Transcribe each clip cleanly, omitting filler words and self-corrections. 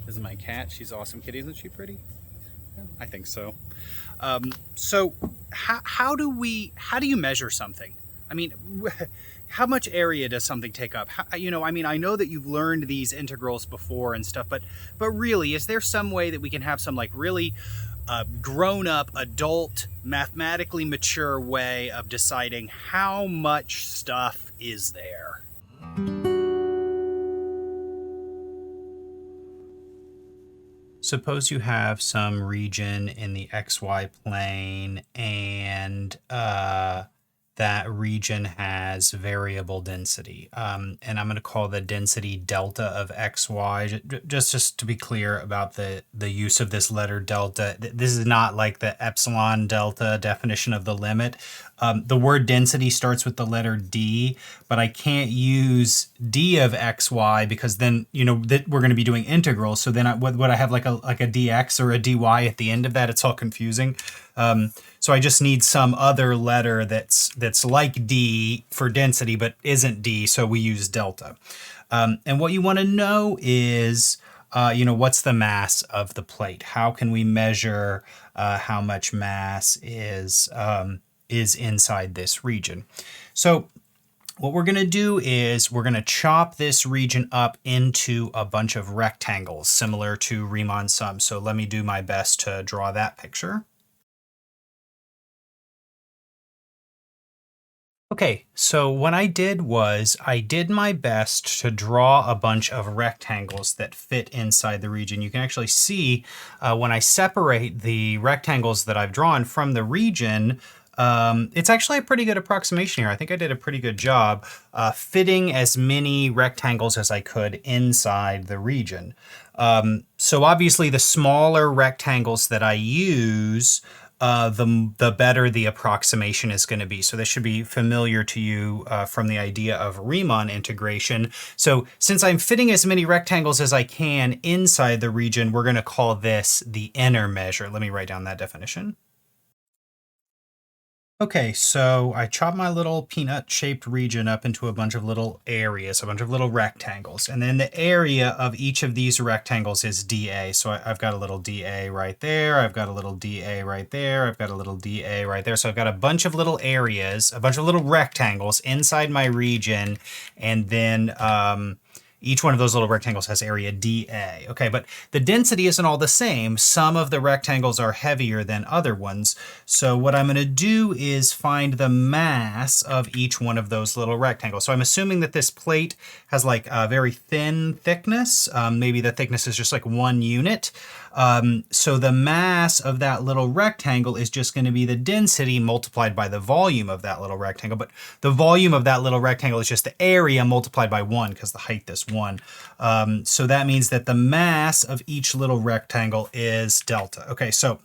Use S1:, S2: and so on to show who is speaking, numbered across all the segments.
S1: This is my cat. She's awesome kitty. Isn't she pretty? Yeah, I think so. So how do you measure something? I mean, how much area does something take up? I mean, I know that you've learned these integrals before and stuff, but really, is there some way that we can have some like really grown-up, adult, mathematically mature way of deciding how much stuff is there? Suppose you have some region in the XY plane and that region has variable density. And I'm going to call the density delta of XY. Just to be clear about the use of this letter delta, this is not like the epsilon delta definition of the limit. The word density starts with the letter D, but I can't use D of XY because then, that we're going to be doing integrals. So then would I have like a dx or a dy at the end of that? It's all confusing. So I just need some other letter that's like D for density, but isn't D. So we use delta. And what you want to know is, what's the mass of the plate? How can we measure how much mass is inside this region? So what we're going to do is we're going to chop this region up into a bunch of rectangles similar to Riemann sums. So let me do my best to draw that picture. Okay, so what I did was I did my best to draw a bunch of rectangles that fit inside the region. You can actually see when I separate the rectangles that I've drawn from the region, it's actually a pretty good approximation here. I think I did a pretty good job fitting as many rectangles as I could inside the region. So obviously the smaller rectangles that I use, the better the approximation is going to be. So this should be familiar to you from the idea of Riemann integration. So since I'm fitting as many rectangles as I can inside the region, we're going to call this the inner measure. Let me write down that definition. Okay, so I chopped my little peanut-shaped region up into a bunch of little areas, a bunch of little rectangles. And then the area of each of these rectangles is dA. So I've got a little dA right there. I've got a little dA right there. I've got a little dA right there. So I've got a bunch of little areas, a bunch of little rectangles inside my region. And then each one of those little rectangles has area dA. Okay, but the density isn't all the same. Some of the rectangles are heavier than other ones. So what I'm going to do is find the mass of each one of those little rectangles. So I'm assuming that this plate has like a very thin thickness. Maybe the thickness is just like 1 unit. So the mass of that little rectangle is just going to be the density multiplied by the volume of that little rectangle. But the volume of that little rectangle is just the area multiplied by 1 because the height is 1. So that means that the mass of each little rectangle is delta. Okay, so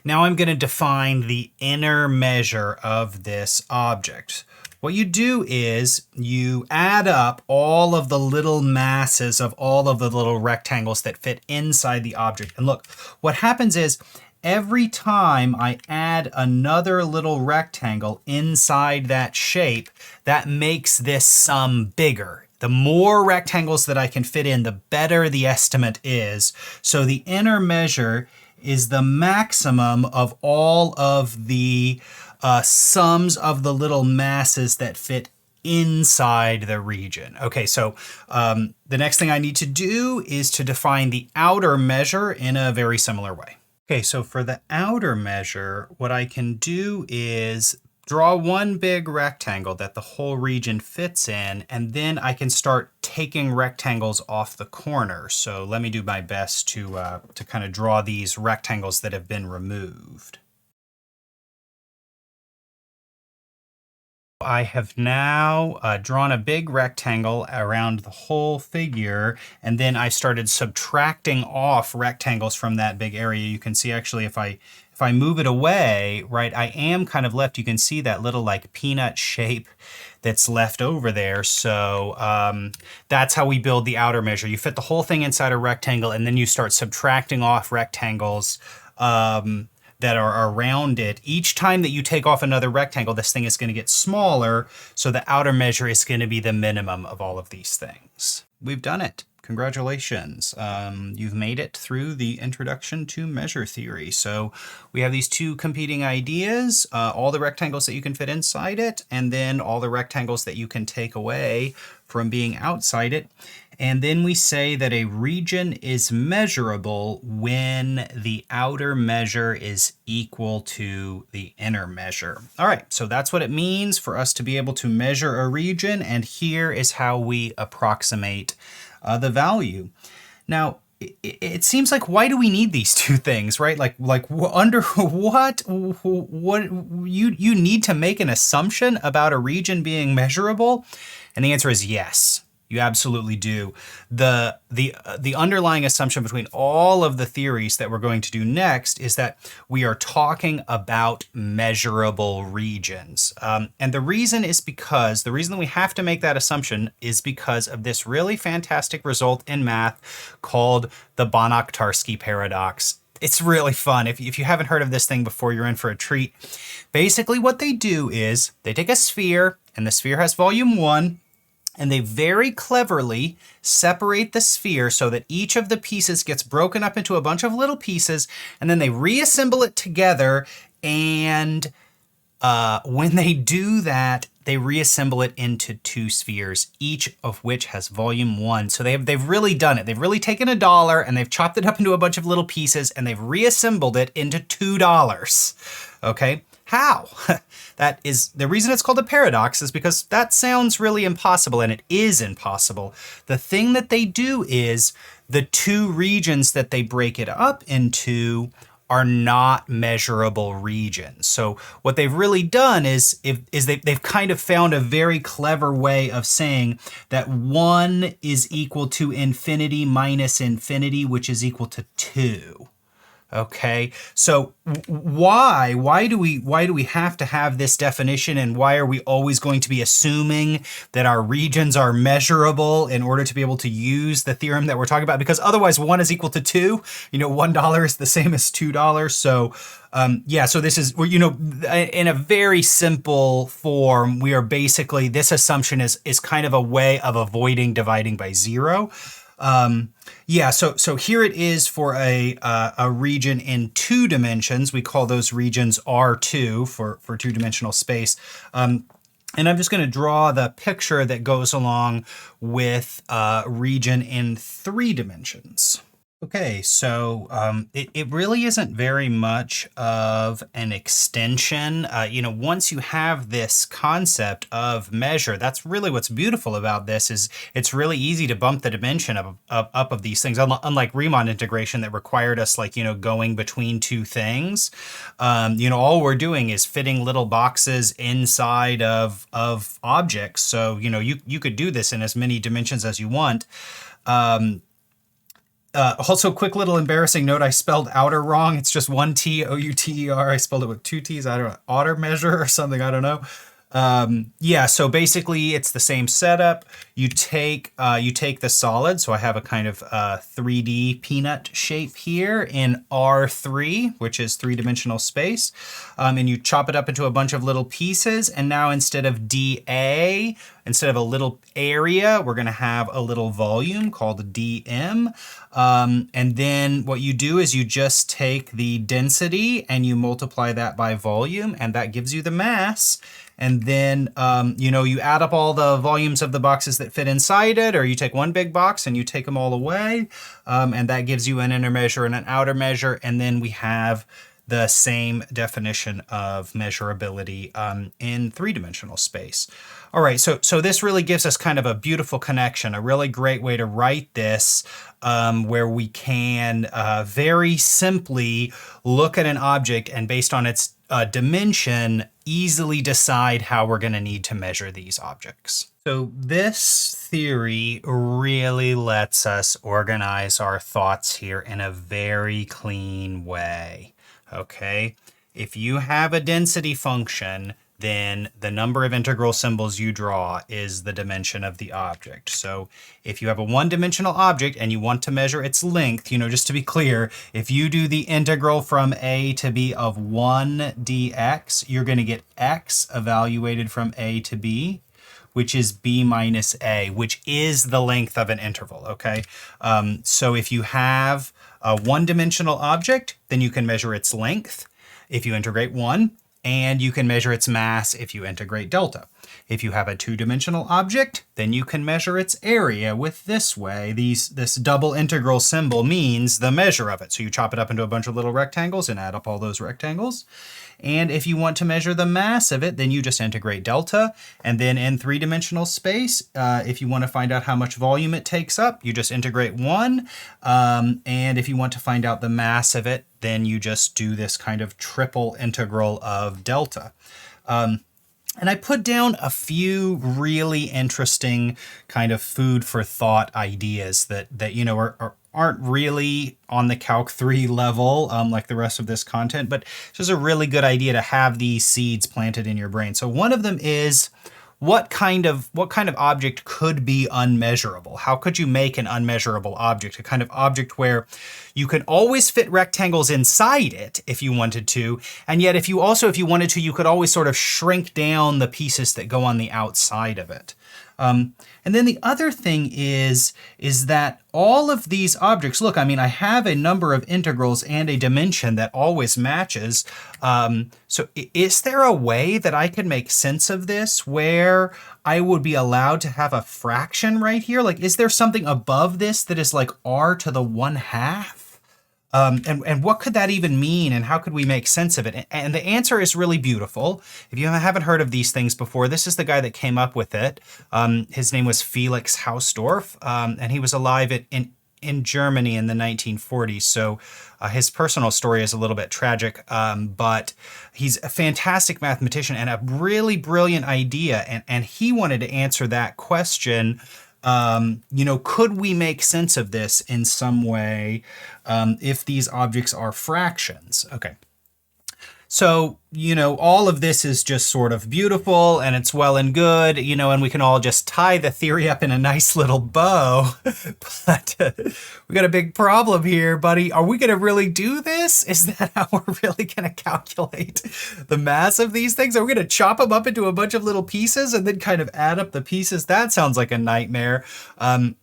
S1: now I'm going to define the inner measure of this object. What you do is you add up all of the little masses of all of the little rectangles that fit inside the object. And look, what happens is every time I add another little rectangle inside that shape, that makes this sum bigger. The more rectangles that I can fit in, the better the estimate is. So the inner measure is the maximum of all of the sums of the little masses that fit inside the region. Okay, so the next thing I need to do is to define the outer measure in a very similar way. Okay, so for the outer measure, what I can do is draw one big rectangle that the whole region fits in, and then I can start taking rectangles off the corner. So let me do my best to kind of draw these rectangles that have been removed. I have now drawn a big rectangle around the whole figure, and then I started subtracting off rectangles from that big area. You can see actually if I move it away, right, I am kind of left, you can see that little like peanut shape that's left over there. So that's how we build the outer measure. You fit the whole thing inside a rectangle, and then you start subtracting off rectangles that are around it. Each time that you take off another rectangle, this thing is going to get smaller. So the outer measure is going to be the minimum of all of these things. We've done it. Congratulations. You've made it through the introduction to measure theory. So we have these two competing ideas, all the rectangles that you can fit inside it, and then all the rectangles that you can take away from being outside it. And then we say that a region is measurable when the outer measure is equal to the inner measure. All right, so that's what it means for us to be able to measure a region, and here is how we approximate the value. Now, it seems like, why do we need these two things, right? Under what you need to make an assumption about a region being measurable? And the answer is yes. You absolutely do. The underlying assumption between all of the theories that we're going to do next is that we are talking about measurable regions. And the reason that we have to make that assumption is because of this really fantastic result in math called the Banach-Tarski paradox. It's really fun. If you haven't heard of this thing before, you're in for a treat. Basically, what they do is they take a sphere, and the sphere has volume 1, and they very cleverly separate the sphere so that each of the pieces gets broken up into a bunch of little pieces, and then they reassemble it together. And when they do that, they reassemble it into two spheres, each of which has volume 1. So they've really done it. They've really taken $1 and they've chopped it up into a bunch of little pieces, and they've reassembled it into $2. Okay? How? That is the reason it's called a paradox, is because that sounds really impossible, and it is impossible. The thing that they do is the two regions that they break it up into are not measurable regions. So what they've really done is they've kind of found a very clever way of saying that 1 is equal to infinity minus infinity, which is equal to 2. Okay, so why do we have to have this definition, and why are we always going to be assuming that our regions are measurable in order to be able to use the theorem that we're talking about? Because otherwise 1 is equal to 2. $1 is the same as $2. So so this is, in a very simple form, we are basically, this assumption is kind of a way of avoiding dividing by 0. So here it is for a region in 2 dimensions. We call those regions R2 for 2-dimensional space. And I'm just going to draw the picture that goes along with region in 3 dimensions. Okay, so it really isn't very much of an extension. Once you have this concept of measure, that's really what's beautiful about this, is it's really easy to bump the dimension up of these things, unlike Riemann integration that required us going between two things. All we're doing is fitting little boxes inside of objects. So, you could do this in as many dimensions as you want. Also, quick little embarrassing note, I spelled outer wrong. It's just 1 T, O-U-T-E-R. I spelled it with 2 T's. I don't know, otter measure or something, I don't know. So basically it's the same setup. You take the solid, so I have a kind of 3D peanut shape here in R3, which is 3-dimensional space, and you chop it up into a bunch of little pieces, and now instead of dA, instead of a little area, we're going to have a little volume called dm. And then what you do is you just take the density and you multiply that by volume, and that gives you the mass. And then, you add up all the volumes of the boxes that fit inside it, or you take one big box and you take them all away. And that gives you an inner measure and an outer measure. And then we have the same definition of measurability in 3-dimensional space. All right, so this really gives us kind of a beautiful connection, a really great way to write this, where we can very simply look at an object and based on its dimension, easily decide how we're going to need to measure these objects. So this theory really lets us organize our thoughts here in a very clean way. Okay, if you have a density function, then the number of integral symbols you draw is the dimension of the object. So if you have a 1-dimensional object and you want to measure its length, just to be clear, if you do the integral from a to b of 1 dx, you're going to get x evaluated from a to b, which is b minus a, which is the length of an interval, okay? So if you have a one-dimensional object, then you can measure its length if you integrate 1, and you can measure its mass if you integrate delta. If you have a two-dimensional object, then you can measure its area with this way. This double integral symbol means the measure of it. So you chop it up into a bunch of little rectangles and add up all those rectangles. And if you want to measure the mass of it, then you just integrate delta. And then in three-dimensional space, if you want to find out how much volume it takes up, you just integrate 1. And if you want to find out the mass of it, then you just do this kind of triple integral of delta. And I put down a few really interesting kind of food for thought ideas that aren't really on the Calc 3 level like the rest of this content, but it's just a really good idea to have these seeds planted in your brain. So one of them is, what kind of object could be unmeasurable? How could you make an unmeasurable object? A kind of object where you can always fit rectangles inside it if you wanted to, and yet if you wanted to, you could always sort of shrink down the pieces that go on the outside of it. And then the other thing is that all of these objects, look, I mean, I have a number of integrals and a dimension that always matches. So is there a way that I could make sense of this where I would be allowed to have a fraction right here? Like, is there something above this that is like r to the 1/2? And what could that even mean, and how could we make sense of it? And the answer is really beautiful. If you haven't heard of these things before, this is the guy that came up with it. His name was Felix Hausdorff, and he was alive in Germany in the 1940s. So his personal story is a little bit tragic, but he's a fantastic mathematician and a really brilliant idea. And he wanted to answer that question. Could we make sense of this in some way if these objects are fractions? Okay. So, all of this is just sort of beautiful and it's well and good, and we can all just tie the theory up in a nice little bow. But we got a big problem here, buddy. Are we going to really do this? Is that how we're really going to calculate the mass of these things? Are we going to chop them up into a bunch of little pieces and then kind of add up the pieces? That sounds like a nightmare.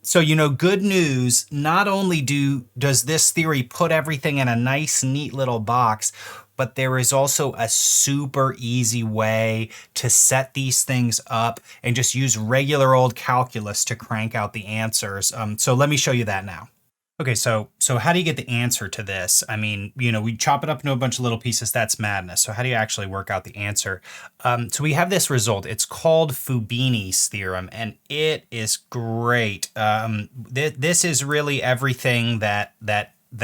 S1: So, good news, not only does this theory put everything in a nice, neat little box, but there is also a super easy way to set these things up and just use regular old calculus to crank out the answers. So let me show you that now. Okay, so how do you get the answer to this? I mean, we chop it up into a bunch of little pieces. That's madness. So how do you actually work out the answer? So we have this result. It's called Fubini's theorem, and it is great. This is really everything that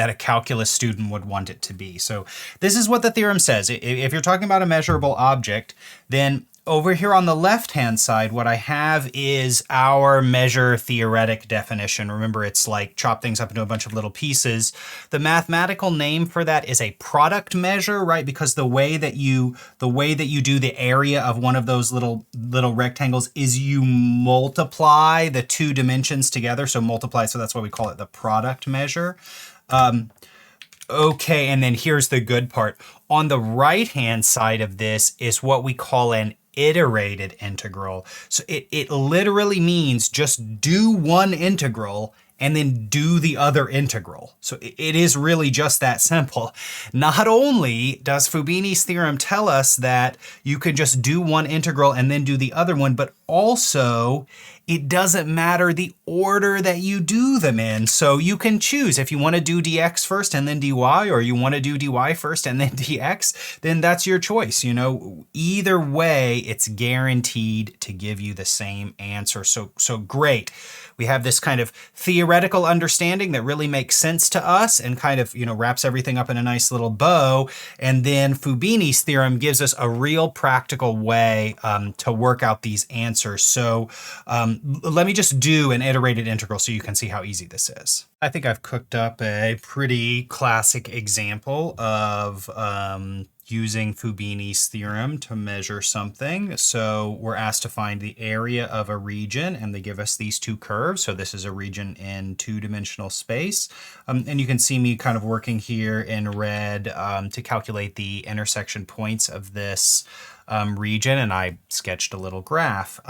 S1: a calculus student would want it to be. So this is what the theorem says. If you're talking about a measurable object, then over here on the left-hand side, what I have is our measure theoretic definition. Remember, it's like chop things up into a bunch of little pieces. The mathematical name for that is a product measure, right? Because the way that you do the area of one of those little rectangles is you multiply the two dimensions together. So multiply, so that's why we call it the product measure. Okay, and then here's the good part. On the right-hand side of this is what we call an iterated integral. So it literally means just do one integral and then do the other integral. So it is really just that simple. Not only does Fubini's theorem tell us that you can just do one integral and then do the other one, but also it doesn't matter the order that you do them in. So you can choose if you want to do dx first and then dy, or you want to do dy first and then dx, then that's your choice. Either way, it's guaranteed to give you the same answer. So great. We have this kind of theoretical understanding that really makes sense to us and kind of, wraps everything up in a nice little bow. And then Fubini's theorem gives us a real practical way to work out these answers. So let me just do an iterated integral so you can see how easy this is. I think I've cooked up a pretty classic example of using Fubini's theorem to measure something. So we're asked to find the area of a region, and they give us these two curves. So this is a region in two-dimensional space. And you can see me kind of working here in red to calculate the intersection points of this region, and I sketched a little graph.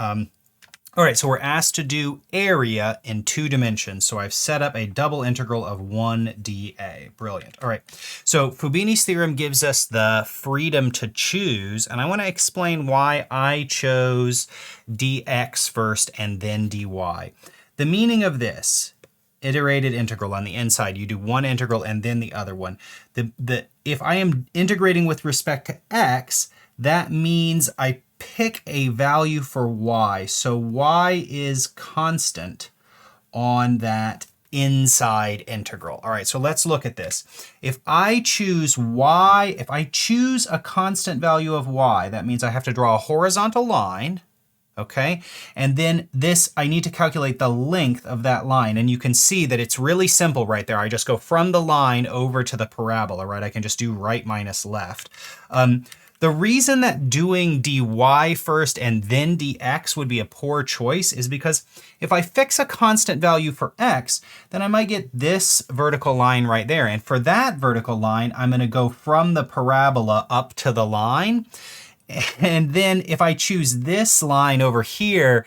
S1: All right, so we're asked to do area in 2 dimensions. So I've set up a double integral of 1dA. Brilliant. All right, so Fubini's theorem gives us the freedom to choose, and I want to explain why I chose dx first and then dy. The meaning of this iterated integral on the inside, you do one integral and then the other one. If I am integrating with respect to x, that means I pick a value for y. So y is constant on that inside integral. All right, so let's look at this. If I choose y, if I choose a constant value of y, that means I have to draw a horizontal line. Okay, and then this, I need to calculate the length of that line. And you can see that it's really simple right there. I just go from the line over to the parabola, right? I can just do right minus left. The reason that doing dy first and then dx would be a poor choice is because if I fix a constant value for x, then I might get this vertical line right there. And for that vertical line, I'm going to go from the parabola up to the line. And then if I choose this line over here,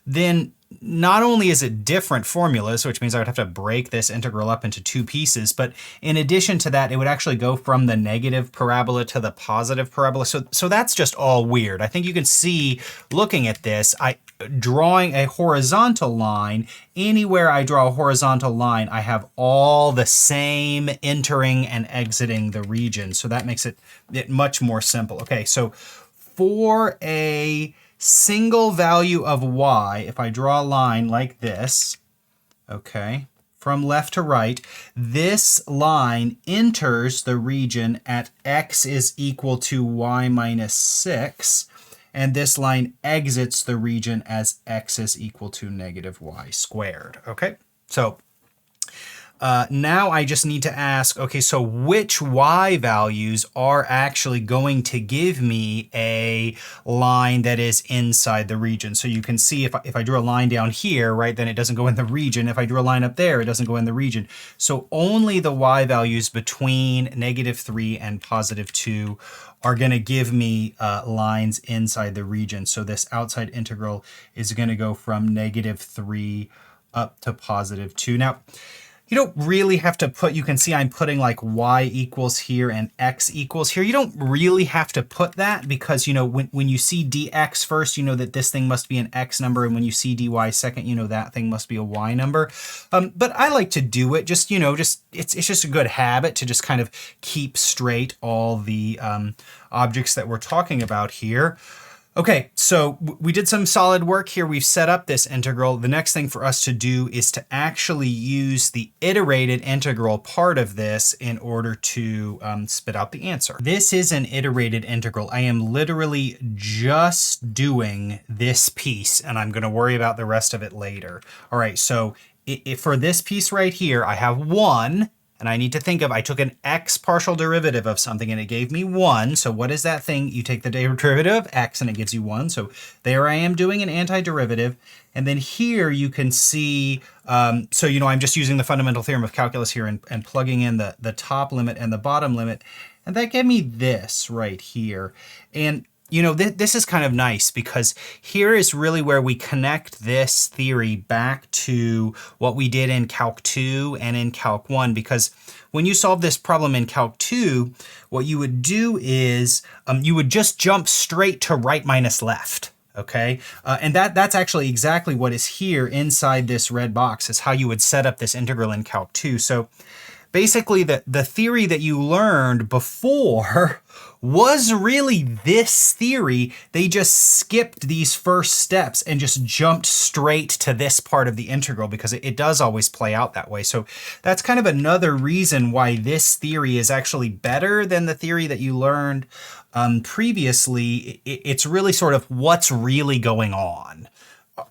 S1: then not only is it different formulas, which means I would have to break this integral up into 2 pieces, but in addition to that, it would actually go from the negative parabola to the positive parabola. So that's just all weird. I think you can see, looking at this, drawing a horizontal line, anywhere I draw a horizontal line, I have all the same entering and exiting the region. So that makes it much more simple. Okay, so for a single value of y, if I draw a line like this, okay, from left to right, this line enters the region at x is equal to y minus 6, and this line exits the region as x is equal to negative y squared, okay? So now I just need to ask, okay, so which y values are actually going to give me a line that is inside the region? So you can see if I drew a line down here, right, then it doesn't go in the region. If I drew a line up there, it doesn't go in the region. So only the y values between -3 and +2 are going to give me lines inside the region. So this outside integral is going to go from -3 up to +2. Now, you don't really have to put, you can see I'm putting like y equals here and x equals here. You don't really have to put that because, you know, when you see dx first, you know that this thing must be an x number. And when you see dy second, you know that thing must be a y number. But I like to do it just, you know, it's just a good habit to just kind of keep straight all the objects that we're talking about here. Okay, so we did some solid work here. We've set up this integral. The next thing for us to do is to actually use the iterated integral part of this in order to spit out the answer. This is an iterated integral. I am literally just doing this piece, and I'm going to worry about the rest of it later. All right, so for this piece right here, I have 1. And I need to think of, I took an x partial derivative of something and it gave me 1. So what is that thing? You take the derivative of x and it gives you 1. So there I am doing an antiderivative. And then here you can see, so, you know, I'm just using the fundamental theorem of calculus here and plugging in the top limit and the bottom limit. And that gave me this right here. And you know, this is kind of nice because here is really where we connect this theory back to what we did in Calc 2 and in Calc 1, because when you solve this problem in Calc 2, what you would do is you would just jump straight to right minus left. Okay, and that's actually exactly what is here inside this red box is how you would set up this integral in Calc 2. So basically the theory that you learned before was really this theory. They just skipped these first steps and just jumped straight to this part of the integral because it does always play out that way. So that's kind of another reason why this theory is actually better than the theory that you learned previously. It's really sort of what's really going on.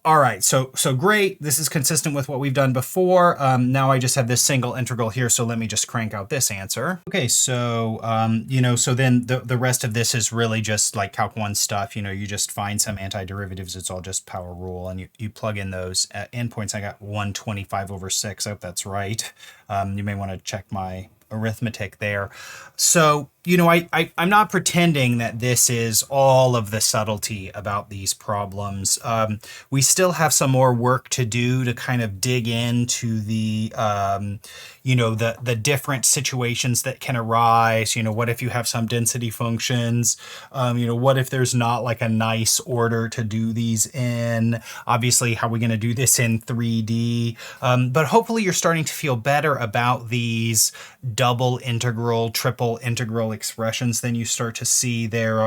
S1: All right, so great. This is consistent with what we've done before. Now I just have this single integral here, so let me just crank out this answer. Okay, so, you know, so then the rest of this is really just like Calc 1 stuff. You know, you just find some antiderivatives. It's all just power rule, and you plug in those endpoints. I got 125/6. I hope that's right. You may want to check my arithmetic there. So, I'm not pretending that this is all of the subtlety about these problems. We still have some more work to do to kind of dig into the different situations that can arise. What if you have some density functions? What if there's not like a nice order to do these in? Obviously, how are we going to do this in 3D? But hopefully you're starting to feel better about these double integral, triple integral expressions. Then you start to see they're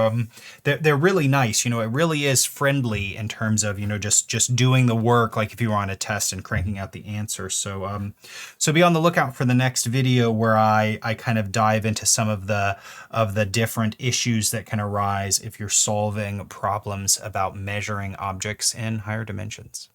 S1: really nice. It really is friendly in terms of just doing the work, like if you were on a test and cranking out the answer. So be on the lookout for the next video where I kind of dive into some of the different issues that can arise if you're solving problems about measuring objects in higher dimensions.